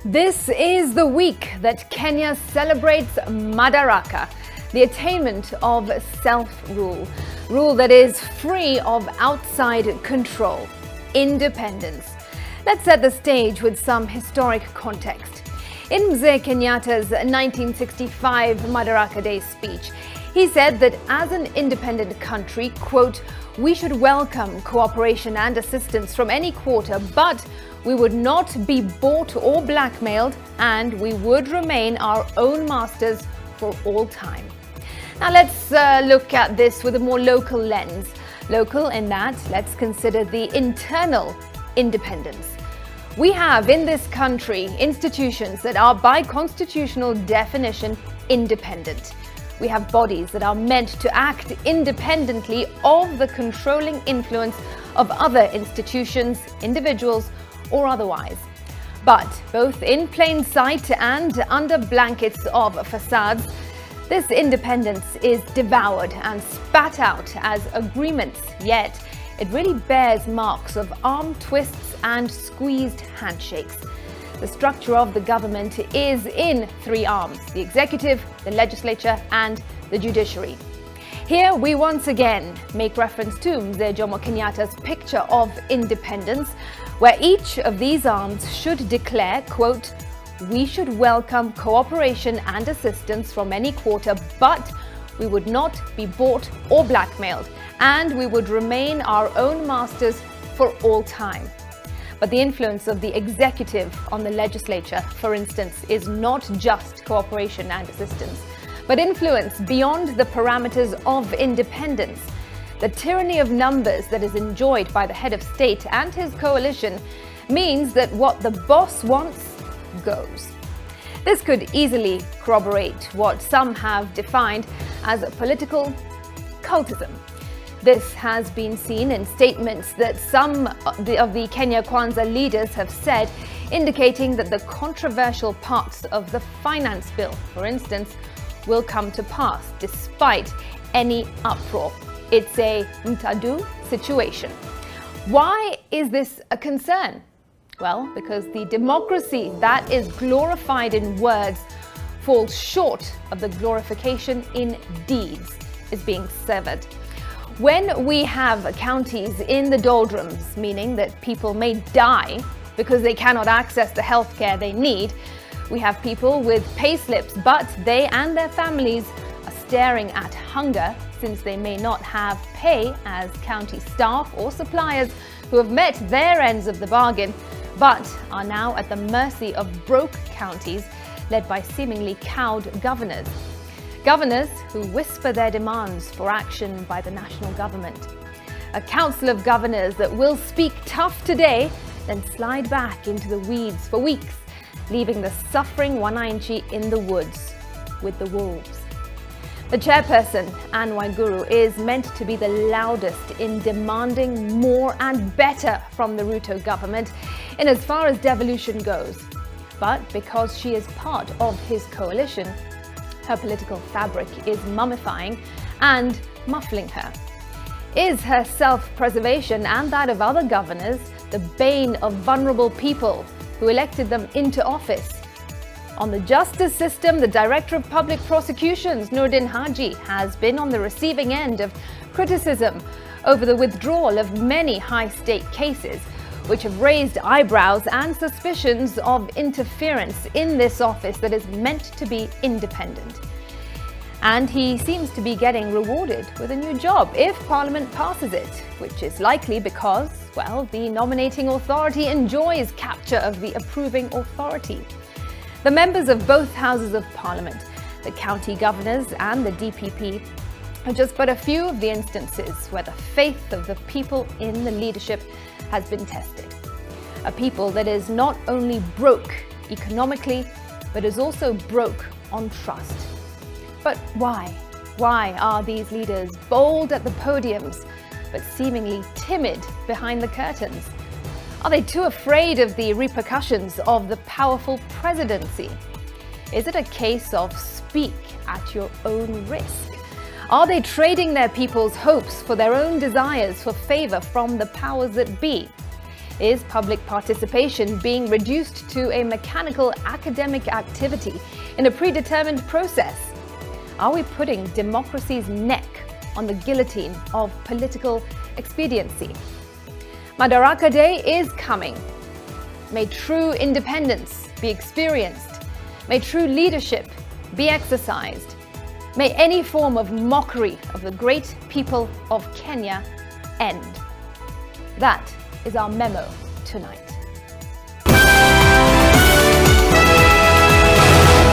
This is the week that Kenya celebrates Madaraka, the attainment of self-rule, rule that is free of outside control, independence. Let's set the stage with some historic context. In Mzee Kenyatta's 1965 Madaraka Day speech, he said that as an independent country, quote, "We should welcome cooperation and assistance from any quarter, but we would not be bought or blackmailed, and we would remain our own masters for all time." Now let's look at this with a more local lens. Local in that, let's consider the internal independence. We have in this country institutions that are by constitutional definition independent. We have bodies that are meant to act independently of the controlling influence of other institutions, individuals, or otherwise. But both in plain sight and under blankets of facades, this independence is devoured and spat out as agreements, yet it really bears marks of arm twists and squeezed handshakes. The structure of the government is in three arms: the executive, the legislature, and the judiciary. Here we once again make reference to Mzee Jomo Kenyatta's picture of independence, where each of these arms should declare, quote, "We should welcome cooperation and assistance from any quarter, but we would not be bought or blackmailed, and we would remain our own masters for all time." But the influence of the executive on the legislature, for instance, is not just cooperation and assistance, but influence beyond the parameters of independence. The tyranny of numbers that is enjoyed by the head of state and his coalition means that what the boss wants goes. This could easily corroborate what some have defined as political cultism. This has been seen in statements that some of the Kenya Kwanza leaders have said, indicating that the controversial parts of the finance bill, for instance, will come to pass despite any uproar. It's a mtadu situation. Why is this a concern? Well, because the democracy that is glorified in words falls short of the glorification in deeds is being severed. When we have counties in the doldrums, meaning that people may die because they cannot access the healthcare they need, we have people with pay slips, but they and their families are staring at hunger since they may not have pay as county staff or suppliers who have met their ends of the bargain, but are now at the mercy of broke counties led by seemingly cowed governors. Governors who whisper their demands for action by the national government. A council of governors that will speak tough today, then slide back into the weeds for weeks, leaving the suffering Wananchi in the woods with the wolves. The chairperson, Anne Waiguru, is meant to be the loudest in demanding more and better from the Ruto government in as far as devolution goes. But because she is part of his coalition, her political fabric is mummifying and muffling her. Is her self-preservation and that of other governors the bane of vulnerable people who elected them into office? On the justice system, the Director of Public Prosecutions, Noordin Haji, has been on the receiving end of criticism over the withdrawal of many high-stake cases, which have raised eyebrows and suspicions of interference in this office that is meant to be independent. And he seems to be getting rewarded with a new job if Parliament passes it, which is likely because, well, the nominating authority enjoys capture of the approving authority. The members of both houses of Parliament, the county governors and the DPP, are just but a few of the instances where the faith of the people in the leadership has been tested. A people that is not only broke economically, but is also broke on trust. But why? Why are these leaders bold at the podiums, but seemingly timid behind the curtains? Are they too afraid of the repercussions of the powerful presidency? Is it a case of speak at your own risk? Are they trading their people's hopes for their own desires for favor from the powers that be? Is public participation being reduced to a mechanical academic activity in a predetermined process? Are we putting democracy's neck on the guillotine of political expediency? Madaraka Day is coming. May true independence be experienced. May true leadership be exercised. May any form of mockery of the great people of Kenya end. That is our memo tonight.